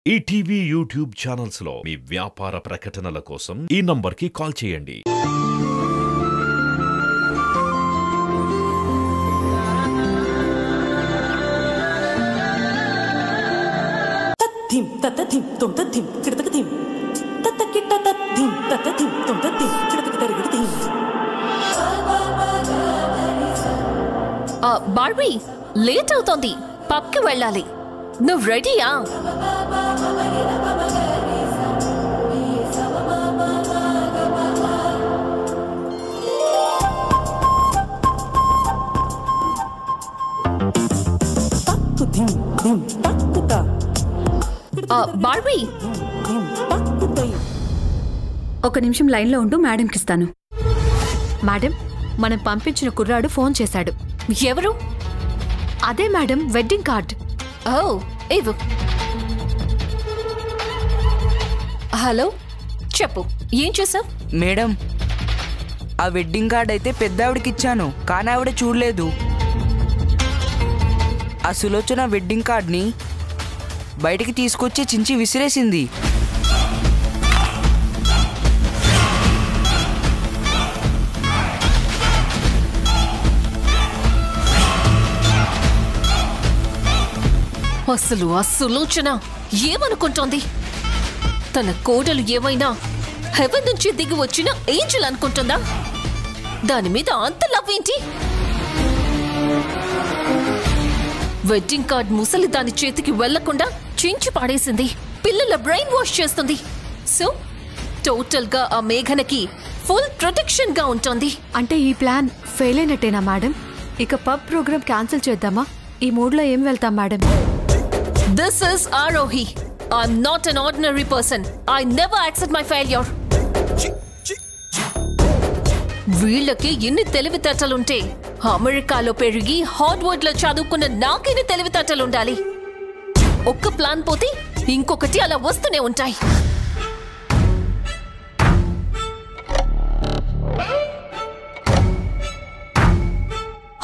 ETV YouTube channels లో మీ వ్యాపార ప్రకటనల కోసం ఈ నంబర్కి కాల్ చేయండి. బార్బీ లేట్ అవుతోంది, పబ్కి వెళ్ళాలి. నువ్వు రెడీయా? బార్బీ ఒక నిమిషం లైన్లో ఉంటూ మేడంకి ఇస్తాను. మేడం, మనం పంపించిన కుర్రాడు ఫోన్ చేశాడు. ఎవరు? అదే మేడం, వెడ్డింగ్ కార్డ్. ఓ ఇవ్వు. హలో, చెప్పు, ఏం చేసావు? మేడం, ఆ వెడ్డింగ్ కార్డ్ అయితే పెద్దావిడికి ఇచ్చాను, కానీ ఆవిడ చూడలేదు. ఆ సులోచన వెడ్డింగ్ కార్డ్ని బయటికి తీసుకొచ్చి చించి విసిరేసింది. అసలు ఆ సులోచన ఏమనుకుంటోంది? తన కోడలు ఏమైనా హెవెన్ నుంచి దిగి వచ్చిన ఏంజల్ అనుకుంటుందా? దాని మీద అంత లవ్ ఏంటి? వెడ్డింగ్ కార్డ్ ముసలి దాని చేతికి వెళ్లకుండా చించి పాడేసింది. పిల్లల బ్రెయిన్ వాష్ చేస్తుంది. సో టోటల్ గా ఆ మేఘనకి ఫుల్ ప్రొటెక్షన్ గా ఉంటుంది. అంటే ఈ ప్లాన్ ఫెయిల్ అయినట్టేనా మేడం? ఇక పబ్ ప్రోగ్రామ్ క్యాన్సిల్ చేద్దామా? ఈ మూడ్లో ఏం వెళ్తాం madam? This is Arohi. I'm not an ordinary person. I never accept my failure. వీళ్ళకి ఎన్ని తెలివితేటలుంటే అమెరికాలో పెరిగి హార్వర్డ్ లో చదువుకున్న నాకెన్ని తెలివితేటలుండాలి? ఒక్క ప్లాన్ పోతే ఇంకొకటి అలా వస్తూనే ఉంటాయి.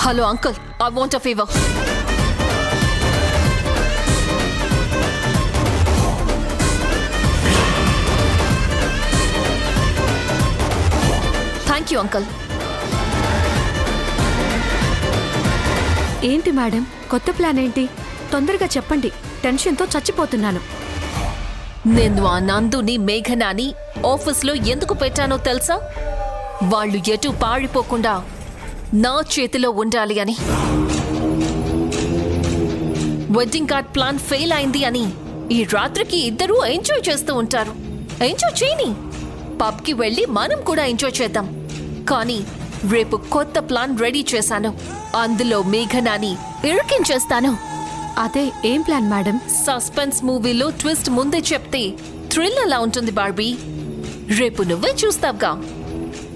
Hello uncle, I want a favor. Thank you uncle. ఏంటి మేడం, కొత్త ప్లాన్ ఏంటి? తొందరగా చెప్పండి, టెన్షన్తో చచ్చిపోతున్నాను. నేను ఆ నందుని మేఘనాని ఆఫీస్లో ఎందుకు పెట్టానో తెలుసా? వాళ్ళు ఎటు పారిపోకుండా నా చేతిలో ఉండాలి అని. వెడ్డింగ్ కార్డ్ ప్లాన్ ఫెయిల్ అయింది అని ఈ రాత్రికి ఇద్దరూ ఎంజాయ్ చేస్తూ ఉంటారు. ఎంజాయ్ చేయని, పబ్కి వెళ్ళి మనం కూడా ఎంజాయ్ చేద్దాం. కానీ రేపు కొత్త ప్లాన్ రెడీ చేశాను. అందులో మేఘనాని ఇరికించేస్తాను. అదే ఏం ప్లాన్ మేడం? సస్పెన్స్ మూవీలో ట్విస్ట్ ముందే చెప్తే థ్రిల్ ఎలా ఉంటుంది బార్బీ? రేపు నువ్వే చూస్తావుగా.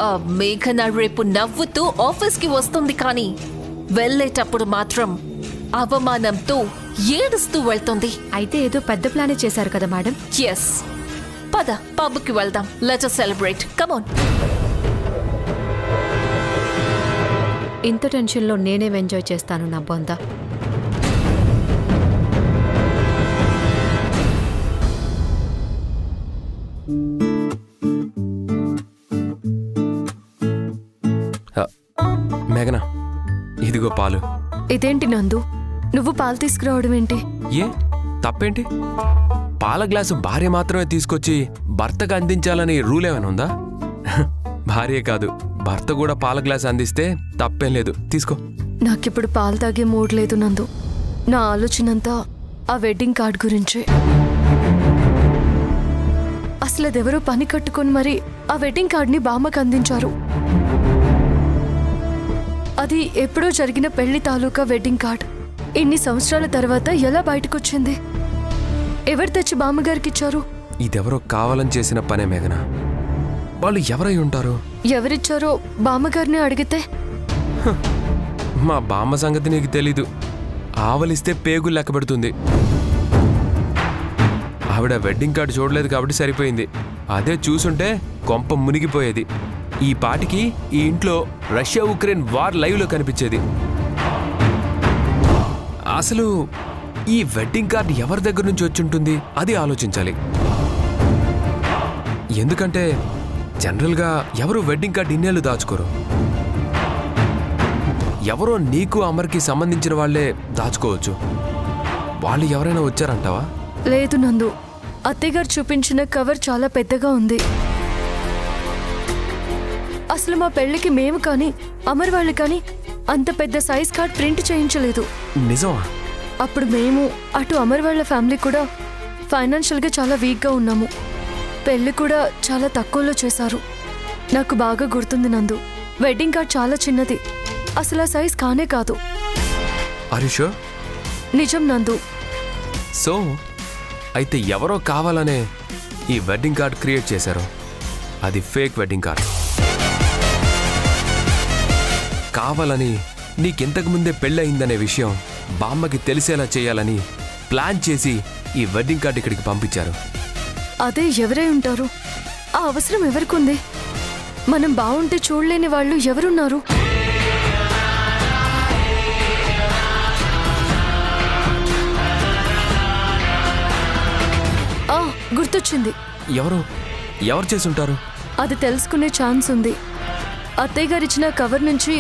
ఆ మేఘన రేపు నవ్వుతూ ఆఫీస్కి వస్తుంది, కానీ వెళ్ళేటప్పుడు మాత్రం అవమానంతో ఏడుస్తూ వెళ్తుంది. అయితే ఏదో పెద్ద ప్లానే చేశారు కదా మేడం? ఎస్, పద పబ్కి వెళ్దాం. Let us celebrate. Come on. ఇంత టెన్షన్లో నేనేం ఎంజాయ్ చేస్తాను నా బొంద. మేఘనా, ఇదిగో పాలు. ఇదేంటి నందు, నువ్వు పాలు తీసుకురావడం ఏంటి? ఏ తప్పేంటి? పాల గ్లాసు భార్య మాత్రమే తీసుకొచ్చి భర్తకు అందించాలని రూల్ ఏమైనా ఉందా? భార్య కాదు, భర్త కూడా పాల గ్లాసు అందిస్తే తప్పేం లేదు, తీసుకో. నాకిప్పుడు పాలు తాగే మూడ్ లేదు నందు. నా ఆలోచనంతా ఆ వెడ్డింగ్ కార్డ్ గురించే. అసలు అదెవరో పని కట్టుకొని మరి ఆ వెడ్డింగ్ కార్డ్ని బామ్మకు అందించారు. అది ఎప్పుడో జరిగిన పెళ్లి తాలూకా వెడ్డింగ్ కార్డ్ ఇన్ని సంవత్సరాల తర్వాత ఎలా బయటకొచ్చింది? ఎవరు తెచ్చి బామ్మగారికి ఇచ్చారు? ఇదెవరో కావాలని చేసిన పనే మేఘనా. వాళ్ళు ఎవరై ఉంటారు? ఎవరిచ్చారో బామ్మగారిని అడిగితే? మా బామ్మ సంగతి నీకు తెలీదు. ఆవలిస్తే పేగులు లెక్క పెడుతుంది. ఆవిడ వెడ్డింగ్ కార్డు చూడలేదు కాబట్టి సరిపోయింది. అదే చూసుంటే కొంప మునిగిపోయేది. ఈ పాటికి ఈ ఇంట్లో రష్యా ఉక్రెయిన్ వార్ లైవ్లో కనిపించేది. అసలు ఈ వెడ్డింగ్ కార్డ్ ఎవరి దగ్గర నుంచి వచ్చి ఉంటుంది అది ఆలోచించాలి. ఎందుకంటే జనరల్గా ఎవరు వెడ్డింగ్ కార్డ్ ఇన్నేళ్ళు దాచుకోరు. ఎవరో నీకు అమర్కి సంబంధించిన వాళ్లే దాచుకోవచ్చు. వాళ్ళు ఎవరైనా వచ్చారంటావా? లేదు నందు, అత్తయ్యగారు చూపించిన కవర్ చాలా పెద్దగా ఉంది. అసలు మా పెళ్లికి మేము కానీ అమర్ వాళ్ళు కానీ అంత పెద్ద సైజ్ కార్డ్ ప్రింట్ చేయించలేదు. నిజమా? అప్పుడు మేము అటు అమర్ వాళ్ళ ఫ్యామిలీ కూడా ఫైనాన్షియల్గా చాలా వీక్గా ఉన్నాము. పెళ్లి కూడా చాలా తక్కువలో చేశారు. నాకు బాగా గుర్తుంది నందు, వెడ్డింగ్ కార్డ్ చాలా చిన్నది, అసలు ఆ సైజ్ కానే కాదు. హరీష్, నిజం నందు. సో అయితే ఎవరో కావాలనే ఈ వెడ్డింగ్ కార్డ్ క్రియేట్ చేశారు. అది ఫేక్ వెడ్డింగ్ కార్డ్. కావాలని నీకింతకు ముందే పెళ్ళయిందనే విషయం బామ్మకి తెలిసేలా చేయాలని ప్లాన్ చేసి ఈ వెడ్డింగ్ కార్డ్ ఇక్కడికి పంపించారు. అదే ఎవరై ఉంటారు? ఆ అవసరం ఎవరికుంది? మనం బాగుంటే చూడలేని వాళ్ళు ఎవరున్నారు? గుర్తొచ్చింది. ఎవరు చేసుంటారు? అది తెలుసుకునే ఛాన్స్ ఉంది. అత్తయ్య గారు ఇచ్చిన కవర్ నుంచి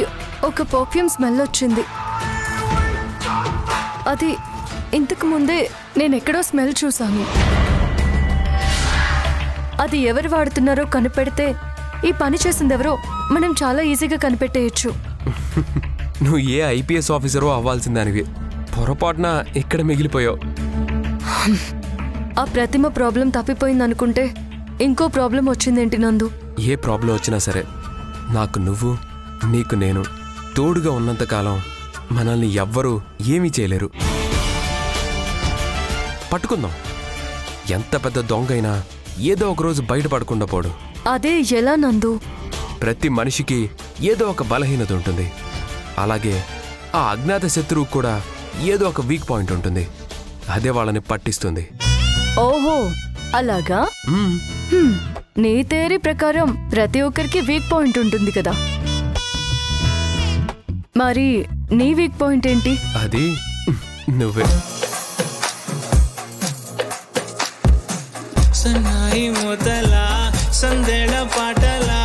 ఒక పర్ఫ్యూమ్ స్మెల్ వచ్చింది. అది ఇంతకు ముందే నేనెక్కడో స్మెల్ చూశాను. అది ఎవరు వాడుతున్నారో కనిపెడితే ఈ పని చేసిందెవరో మనం చాలా ఈజీగా కనిపెట్టేయచ్చు. నువ్వు ఏ ఐపీఎస్ ఆఫీసరో అవ్వాల్సిందానివి, పొరపాటున ఇక్కడ మిగిలిపోయావు. ఆ ప్రతిమ ప్రాబ్లం తప్పిపోయిందనుకుంటే ఇంకో ప్రాబ్లం వచ్చిందేంటి నందు? ఏ ప్రాబ్లం వచ్చినా సరే నాకు నువ్వు, నీకు నేను తోడుగా ఉన్నంతకాలం మనల్ని ఎవ్వరూ ఏమీ చేయలేరు. పట్టుకుందాం. ఎంత పెద్ద దొంగైనా ఏదో ఒకరోజు బయటపడకుండా పోడు. అదే ఎలా నందు? ప్రతి మనిషికి ఏదో ఒక బలహీనత ఉంటుంది. అలాగే ఆ అజ్ఞాత శత్రువు కూడా ఏదో ఒక వీక్ పాయింట్ ఉంటుంది. అదే వాళ్ళని పట్టిస్తుంది. ఓహో, అలాగా? నీ థియరీ ప్రకారం ప్రతి ఒక్కరికి వీక్ పాయింట్ ఉంటుంది కదా, మరి నీ వీక్ పాయింట్ ఏంటి? అది నువ్వే. సన్నాయి మొదలా సందేళ పాటలా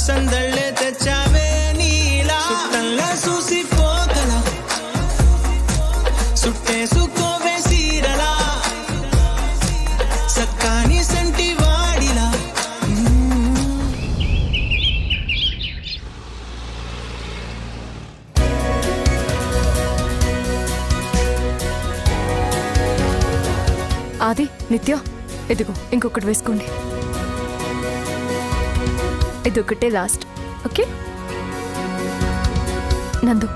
సందళ్ళే తెచ్చావే నీలా సుట్టల్లా చూసిపోగల సుట్టేసుకోవే సీరలా సక్కాని సంటి వాడిలా. ఆది, నిత్య, ఇదిగో ఇంకొకటి వేసుకోండి. ఇదొకటే లాస్ట్, ఓకే? నందు,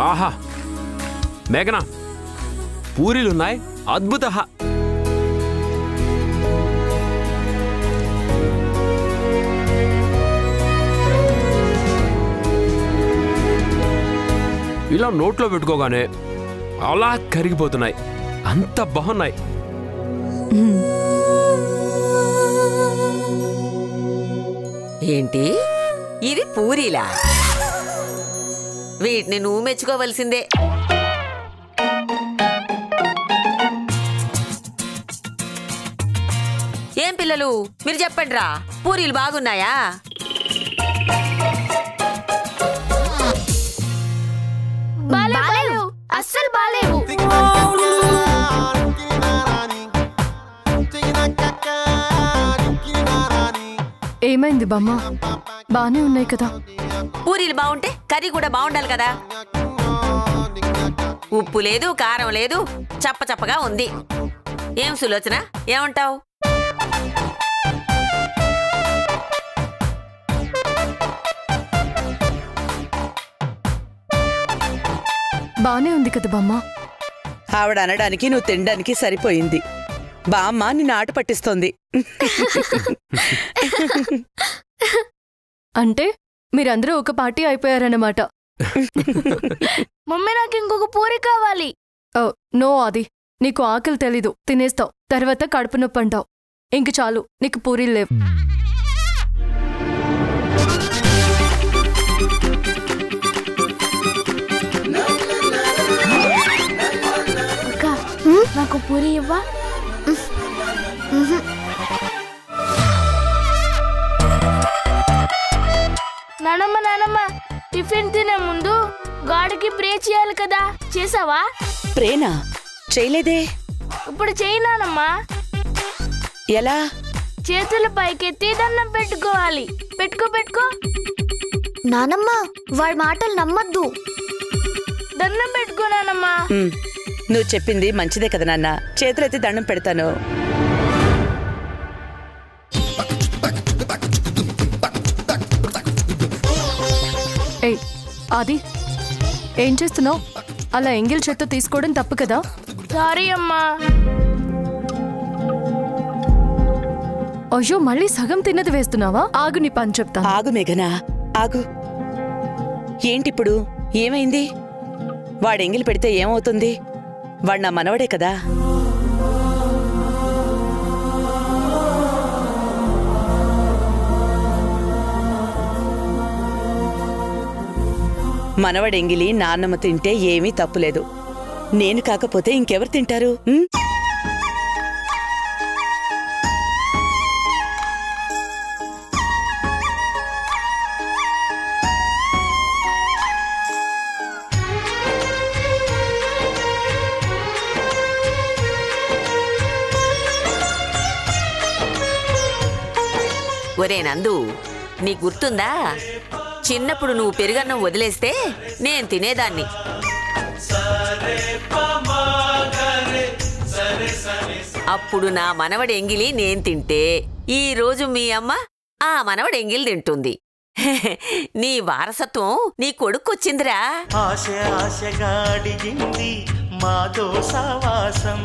ఆహా మేఘనా, పూరీలున్నాయి, అద్భుత. ఇలా నోట్లో పెట్టుకోగానే అలా కరిగిపోతున్నాయి, అంత బాగున్నాయి. ఏంటి ఇవి పూరీలా? వీటిని నువ్వు మెచ్చుకోవలసిందే. ఏం పిల్లలు, మీరు చెప్పండి రా, పూరీలు బాగున్నాయా? అస్సలు బాలేవు. ఏమైంది బామ్మ? బానే ఉన్నాయి కదా. పూరీలు బాగుంటే కర్రీ కూడా బాగుండాలి కదా. ఉప్పు లేదు, కారం లేదు, చప్పచప్పగా ఉంది. ఏం సులోచన, ఏమంటావు? బానే ఉంది కదా బామ్మ. ఆవిడ అనడానికి నువ్వు తినడానికి సరిపోయింది. బామ్మ నిన్ను ఆట పట్టిస్తోంది. అంటే మీరందరూ ఒక పార్టీ అయిపోయారన్నమాట. మమ్మీ, నాకు ఇంకొక పూరి కావాలి. నో ఆది, నీకు ఆకలి తెలీదు, తినేస్తావు, తర్వాత కడుపు నొప్పి అంటావు. ఇంక చాలు, నీకు పూరీలు లేవు. నాకు పూరి ఇవ్వా? నానమ్మ టిఫిన్ తినే ముందు గాడికి ప్రే చేయాలి కదా, చేసావా? ప్రేనా? చేయలేదే. ఇప్పుడు చేయి నానమ్మా. ఎలా? చేతులు పైకెత్తి దండం పెట్టుకోవాలి. పెట్టుకో. నానమ్మ వాడి మాటలు నమ్మద్దు. దండం పెట్టుకో నానమ్మా. నువ్వు చెప్పింది మంచిదే కదా నాన్న, చేతులెత్తి దండం పెడతాను. ఏయ్ ఆది, ఏం చేస్తున్నావు? అలా ఎంగిల్ చేత్తో తీసుకోవడం తప్పు కదా. సారీ అమ్మా. అయ్యో, మళ్ళీ సగం తిన్నది వేస్తున్నావా? ఆగు, నీ పని చెప్తా. ఆగు మేఘనా, ఆగు. ఏంటిప్పుడు ఏమైంది? వాడు ఎంగిలి పెడితే ఏమవుతుంది? వాడు నా మనవడే కదా. మనవడెంగిలి నాన్నమ్మ తింటే ఏమీ తప్పులేదు. నేను కాకపోతే ఇంకెవరు తింటారు? ఒరే నందు, నీ గుర్తుందా? చిన్నప్పుడు నువ్వు పెరుగన్నం వదిలేస్తే నేను తినేదాన్ని. అప్పుడు నా మనవడి ఎంగిలి నేను తింటే ఈ రోజు మీ అమ్మ ఆ మనవడి ఎంగిలి తింటుంది. నీ వారసత్వం నీ కొడుకొచ్చిందిరా. ఆశగా అడిగింది మాతో సావాసం,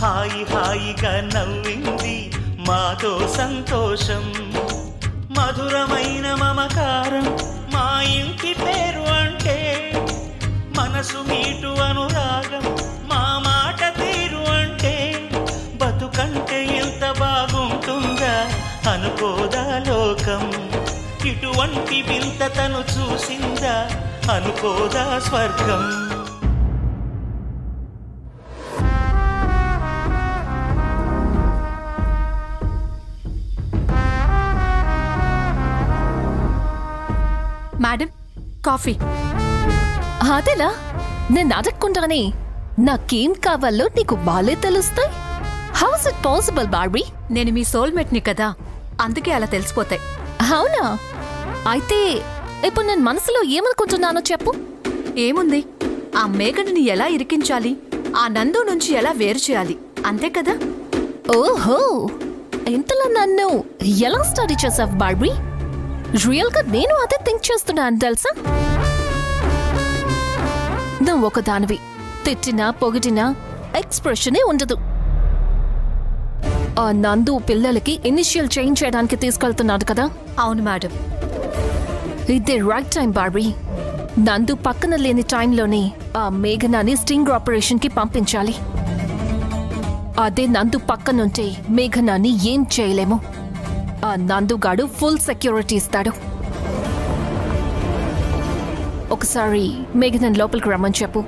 హాయిగా నవ్వింది మాతో సంతోషం, మధురమైన మమకారం మా ఇంటి పేరు అంటే, మనసు మీటు అనురాగం మా మాట తీరు అంటే, బతుకంటే ఎంత బాగుంటుందా అనుకోదా లోకం, ఇటువంటి వింత తను చూసిందా అనుకోదా స్వర్గం. Madam, coffee. అదేలా నేను అడగకుండానే నాకేం కావాలో నీకు బాలే తెలుస్తాయి. House it possible Barbie? నేను మీ సోల్మేట్ ని కదా, అందుకే అలా తెలిసిపోతాయి. అవునా? అయితే ఇప్పుడు నేను మనసులో ఏమనుకుంటున్నానో చెప్పు. ఏముంది, ఆ మేఘని ఎలా ఇరికించాలి, ఆ నందు నుంచి ఎలా వేరు చేయాలి, అంతే కదా. ఓహో, ఇంతలో నన్ను ఎలా స్టడీ చేసావు బార్బీ? రియల్ గా నేను అదే థింక్ చేస్తున్నాను తెలుసా. నువ్వు ఒక దానివి, తిట్టినా పొగిటినా ఎక్స్ప్రెషనే ఉండదు. ఆ నందు పిల్లలకి ఇనిషియల్ చేంజ్ చేయడానికి తీసుకెళ్తున్నాడు కదా. అవును మేడం, ఇదే రైట్ టైం బార్బీ. నందు పక్కన లేని టైంలోనే ఆ మేఘనాని స్టింగ్ ఆపరేషన్ కి పంపించాలి. అదే నందు పక్కనుంటే మేఘనాని ఏం చేయలేము. ఆ నందుగాడు ఫుల్ సెక్యూరిటీ ఇస్తాడు. ఒకసారి మేఘనన్ లోపలికి రమ్మని చెప్పు.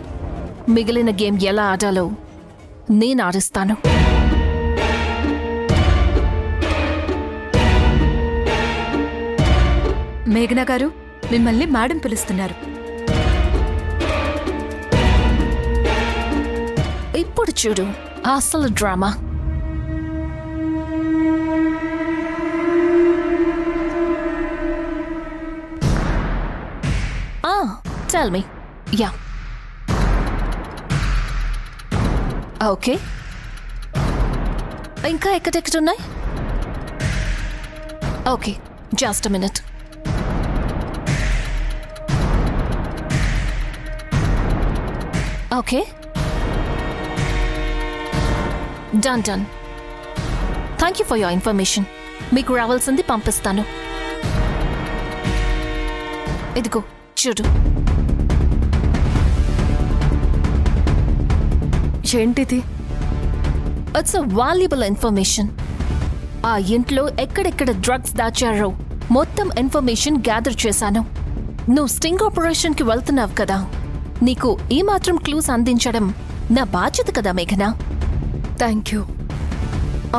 మిగిలిన గేమ్ ఎలా ఆడాలో నేను ఆడిస్తాను. మేఘనా గారు, మిమ్మల్ని మేడం పిలుస్తున్నారు. ఇప్పుడు చూడు అసలు drama. Tell me. Yeah. Okay. ఇంకా ఎక్కడెక్కడున్నాయి? Okay, just a minute. Okay, done. Thank you for your information. మీకు రావాల్సింది పంపిస్తాను. ఇదిగో చూడు. ఏంటిది? It's a valuable information. ఆ ఇంట్లో ఎక్కడెక్కడ డ్రగ్స్ దాచారో మొత్తం ఇన్ఫర్మేషన్ గ్యాదర్ చేశాను. నువ్వు స్టింగ్ ఆపరేషన్కి వెళ్తున్నావు కదా, నీకు ఈ మాత్రం క్లూస్ అందించడం నా బాధ్యత కదా మేఘనా. Thank you.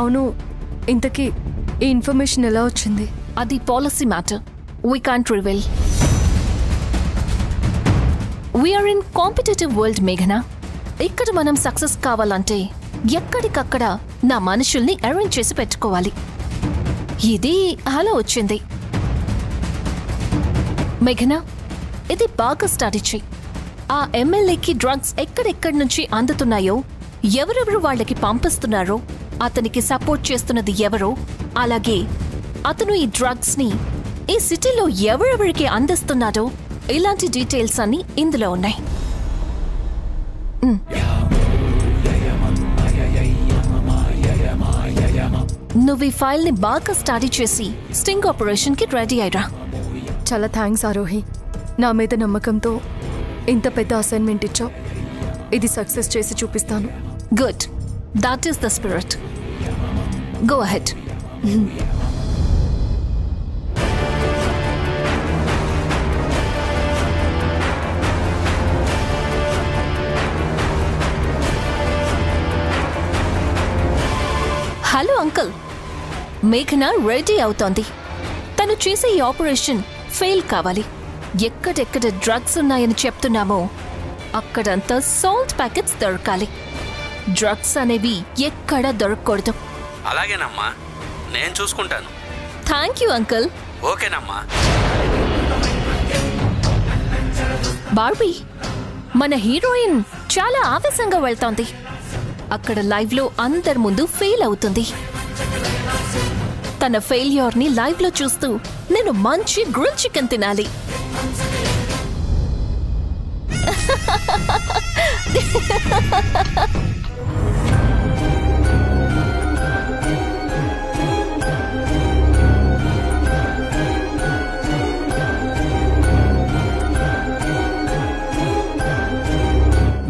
అవును, ఇంతకీ ఈ ఇన్ఫర్మేషన్ ఎలా వచ్చింది? అది policy matter. We can't reveal. We are in competitive world మేఘనా. ఇక్కడ మనం సక్సెస్ కావాలంటే ఎక్కడికక్కడ నా మనుషుల్ని అరేంజ్ చేసి పెట్టుకోవాలి. ఇది అలా వచ్చింది. మేఘనా, ఇది బాగా స్టడీ చెయ్యి. ఆ ఎమ్మెల్యేకి డ్రగ్స్ ఎక్కడెక్కడి నుంచి అందుతున్నాయో, ఎవరెవరు వాళ్ళకి పంపిస్తున్నారో, అతనికి సపోర్ట్ చేస్తున్నది ఎవరో, అలాగే అతను ఈ డ్రగ్స్ ని ఈ సిటీలో ఎవరెవరికి అందిస్తున్నాడో, ఇలాంటి డీటెయిల్స్ అన్ని ఇందులో ఉన్నాయి. నువ్వు ఈ ఫైల్ ని బాగా స్టడీ చేసి స్టింగ్ ఆపరేషన్ కి రెడీ అయ్యరా. చాలా థ్యాంక్స్ ఆరోహి. నా మీద నమ్మకంతో ఇంత పెద్ద అసైన్మెంట్ ఇచ్చావు. ఇది సక్సెస్ చేసి చూపిస్తాను. Good, that is the spirit. Go ahead. Hello uncle, మేఘనా రెడీ అవుతోంది. తను చేసే ఈ ఆపరేషన్ ఫెయిల్ కావాలి. ఎక్కడెక్కడ డ్రగ్స్ ఉన్నాయని చెప్తున్నామో అక్కడంతా సాల్ట్ ప్యాకెట్స్ దొరకాలి. డ్రగ్స్ అనేవి ఎక్కడా దొరకకూడదు. అలాగేనమ్మా, నేను చూసుకుంటాను. Thank you uncle. ఓకేనమ్మా. బార్బీ, మన హీరోయిన్ చాలా ఆవేశంగా వెళ్తోంది. అక్కడ లైవ్ లో అందరి ముందు ఫెయిల్ అవుతుంది. తన ఫెయిల్యూర్ ని లైవ్ లో చూస్తూ నేను మంచి గ్రిల్ చికెన్ తినాలి.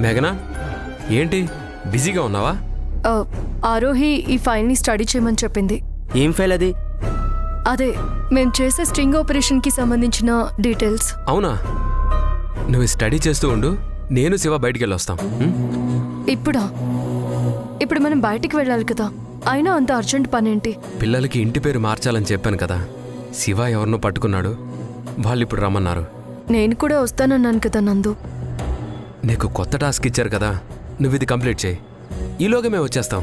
మేఘనా, ఏంటి బిజీగా ఉన్నావా? ఆరోహి ఈ ఫైల్ ని స్టడీ చేయమని చెప్పింది. ఏం ఫైల్ అది? అదే మేము చేసే స్ట్రింగ్ ఆపరేషన్ కి సంబంధించిన డీటెయిల్స్. అవునా? నువ్వు స్టడీ చేస్తూ ఉండు, నేను శివ బయటికి వెళ్ళొస్తాం. ఇప్పుడా? ఇప్పుడు మనం బయటికి వెళ్ళాలి కదా, అయినా అంత అర్జెంట్ పనేంటి? పిల్లలకి ఇంటి పేరు మార్చాలని చెప్పాను కదా, శివ ఎవరినో పట్టుకున్నాడు, వాళ్ళు ఇప్పుడు రమ్మన్నారు. నేను కూడా వస్తానన్నాను కదా నందు. నీకు కొత్త టాస్క్ ఇచ్చారు కదా, నువ్వు ఇది కంప్లీట్ చేయి. ఈలోగా మేము వచ్చేస్తాం.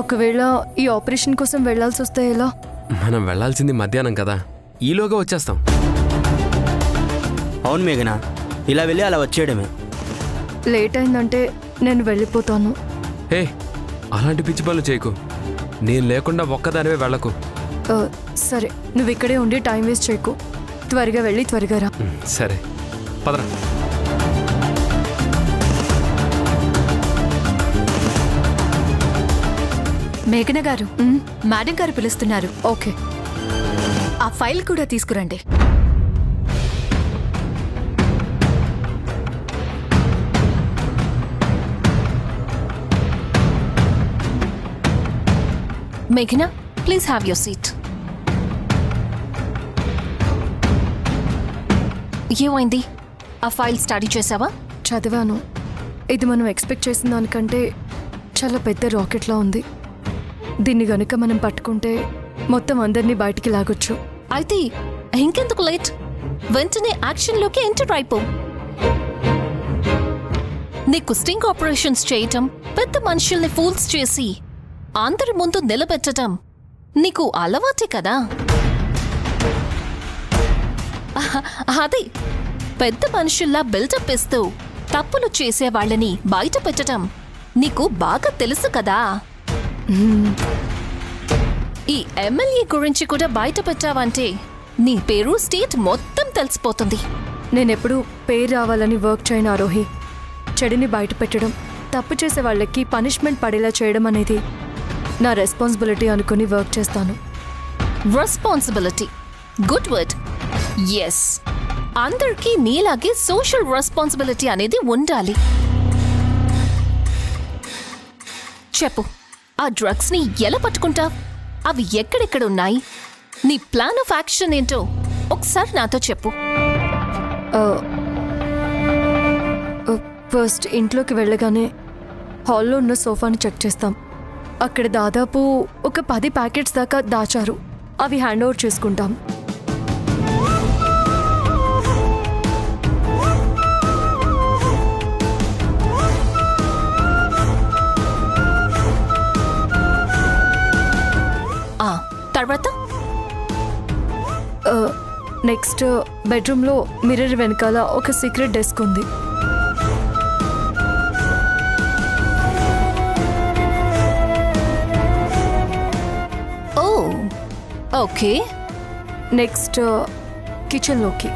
ఒకవేళ ఈ ఆపరేషన్ కోసం వెళ్లాల్సి వస్తే ఎలా? మనం వెళ్లాల్సింది మధ్యాహ్నం కదా, ఈలోగా వచ్చేస్తాం. అవును మేఘనా, ఇలా వెళ్ళి అలా వచ్చేయడమే. లేట్ అయిందంటే నేను వెళ్ళిపోతాను. హే, అలాంటి పిచ్చి పనులు చేయకు. నేను లేకుండా ఒక్కదానివే వెళ్ళకు. సరే, నువ్వు ఇక్కడే ఉండి టైం వేస్ట్ చేయకు. త్వరగా వెళ్ళి త్వరగా రా. సరే, పదరా. మేఘన గారు, మేడం గారు పిలుస్తున్నారు. ఓకే, ఆ ఫైల్ కూడా తీసుకురండి. మేఘనా, ప్లీజ్ హ్యావ్ యువర్ సీట్. ఏమైంది? ఆ ఫైల్ స్టడీ చేసావా? చదివాను. ఇది మనం ఎక్స్పెక్ట్ చేసిన దానికంటే చాలా పెద్ద రాకెట్లా ఉంది. దీన్ని గనుక మనం పట్టుకుంటే మొత్తం అందరినీ బయటికి లాగొచ్చు. అయితే ఇంకెందుకు లేట్? వెంటనే యాక్షన్లోకి ఎంటర్ అయిపో. నీకు స్టింగ్ ఆపరేషన్స్ చేయటం, పెద్ద మనుషుల్ని ఫూల్స్ చేసి అందరి ముందు నిలబెట్టడం నీకు అలవాటే కదా. అది పెద్ద మనుషుల్లా బిల్డప్ ఇస్తూ తప్పులు చేసే వాళ్ళని బయట పెట్టడం నీకు బాగా తెలుసు కదా. ఈ ఎమ్మెల్యే గురించి కూడా బయట పెట్టావంటే నీ పేరు స్టేట్ మొత్తం తెలిసిపోతుంది. నేనెప్పుడు పేరు రావాలని వర్క్ చేయను ఆరోహి. చెడుని బయట పెట్టడం, తప్పు చేసే వాళ్ళకి పనిష్మెంట్ పడేలా చేయడం అనేది నా రెస్పాన్సిబిలిటీ అనుకుని వర్క్ చేస్తాను. Responsibility, good word. ఎస్, అందరికీ నీలాగే సోషల్ రెస్పాన్సిబిలిటీ అనేది ఉండాలి. చెప్పు, ఆ డ్రగ్స్ ని ఎలా పట్టుకుంటావ్? అవి ఎక్కడెక్కడ ఉన్నాయి? నీ ప్లాన్ ఆఫ్ యాక్షన్ ఏంటో ఒకసారి నాతో చెప్పు. ఫస్ట్ ఇంట్లోకి వెళ్ళగానే హాల్లో ఉన్న సోఫాని చెక్ చేస్తాం. అక్కడ దాదాపు ఒక 10 ప్యాకెట్స్ దాకా దాచారు. అవి హ్యాండ్ ఓవర్ చేసుకుంటాం. తర్వాత నెక్స్ట్ బెడ్రూమ్లో మిర్రర్ వెనకాల ఒక సీక్రెట్ డెస్క్ ఉంది. ఓ ఓకే. నెక్స్ట్ కిచెన్లోకి.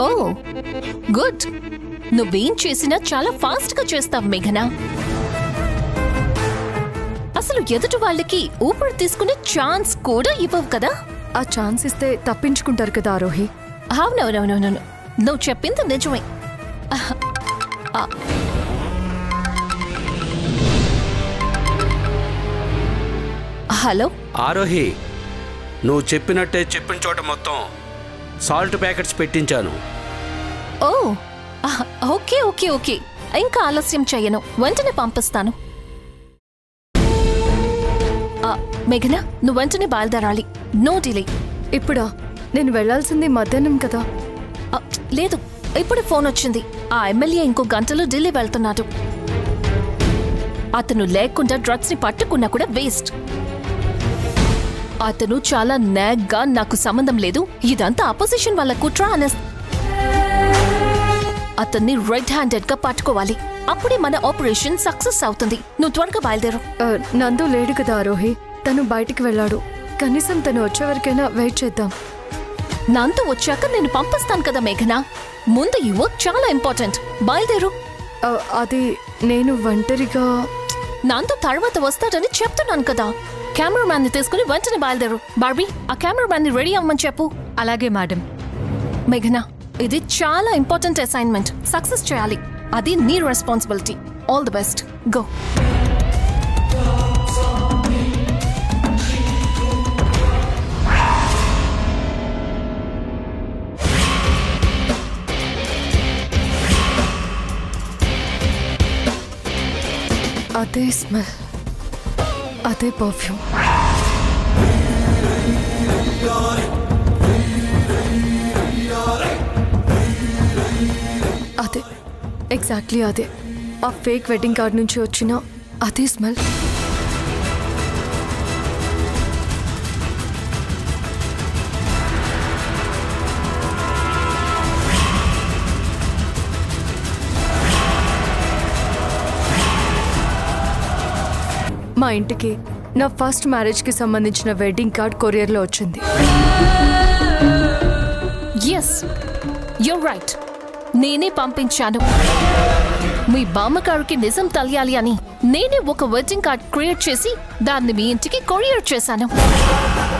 ఓ గుడ్. నువ్వేం చేసినా చాలా ఫాస్ట్ గా చేస్తావు మేఘనా. అసలు ఎదుటి వాళ్ళకి ఊపిరి తీసుకునే ఛాన్స్ కూడా ఇవ్వవు కదా. ఆ ఛాన్స్ ఇస్తే తప్పించుకుంటారు కదా ఆరోహి. అవునవునవునవును, నువ్వు చెప్పింది నిజమే. హలో ఆరోహి, నువ్వు చెప్పినట్టే చెప్పిన చోట మొత్తం సాల్ట్ ప్యాకెట్స్ పెట్టించాను. ఓ ఓకే ఓకే ఓకే. ఇంకా ఆలస్యం చెయ్యను, వెంటనే పంపిస్తాను. మేఘనా, నువ్వు వెంటనే బయలుదేరాలి. No delay. ఇప్పుడా? నేను వెళ్లాల్సింది మధ్యాహ్నం కదా. లేదు, ఇప్పుడు ఫోన్ వచ్చింది. ఆ ఎమ్మెల్యే ఇంకో గంటలో ఢిల్లీ వెళ్తున్నాడు. అతను లేకుండా డ్రగ్స్ ని పట్టుకున్నా కూడా వేస్ట్. అతను చాలా నేగ్గా నాకు సంబంధం లేదు, ఇదంతా అపోజిషన్ వాళ్ళ కుట్ర అనే. అతన్ని రెడ్ హ్యాండెడ్ గా పట్టుకోవాలి. అప్పుడే మన ఆపరేషన్ సక్సెస్ అవుతుంది. నువ్వు త్వరగా బయలుదేరు. నందు లేడు కదా ఆరోహి, తను బయటికి వెళ్ళాడు. కనీసం తను వచ్చే వరకైనా వెయిట్ చేద్దాం. నందు వచ్చాక నేను పంపిస్తాను కదా మేఘనా. ముందు ఈ వర్క్ చాలా ఇంపార్టెంట్. బయలుదేరు. అది నేను ఒంటరిగా. నందు తర్వాత వస్తాడని చెప్తున్నాను కదా. కెమెరామ్యాన్ ని తీసుకుని వెంటనే బయలుదేరు. బార్బీ, ఆ కెమెరామ్యాన్ ని రెడీ అవ్వమని చెప్పు. అలాగే మేడం. మేఘనా, ఇది చాలా ఇంపార్టెంట్ అసైన్మెంట్. సక్సెస్ చేయాలి. అది నీ responsibility. All the best. Go. అదే స్మెల్, అదే పర్ఫ్యూమ్. అదే, ఎగ్జాక్ట్లీ అదే. ఆ ఫేక్ వెడ్డింగ్ కార్డ్ నుంచి వచ్చిన అదే స్మెల్. మా ఇంటికి నా ఫస్ట్ మ్యారేజ్కి సంబంధించిన వెడ్డింగ్ కార్డ్ కొరియర్లో వచ్చింది. Yes, you're right. నేనే పంపించాను. మీ బామ్మగారికి నిజం తెలియాలి అని నేనే ఒక వెడ్డింగ్ కార్డ్ క్రియేట్ చేసి దాన్ని మీ ఇంటికి కొరియర్ చేశాను.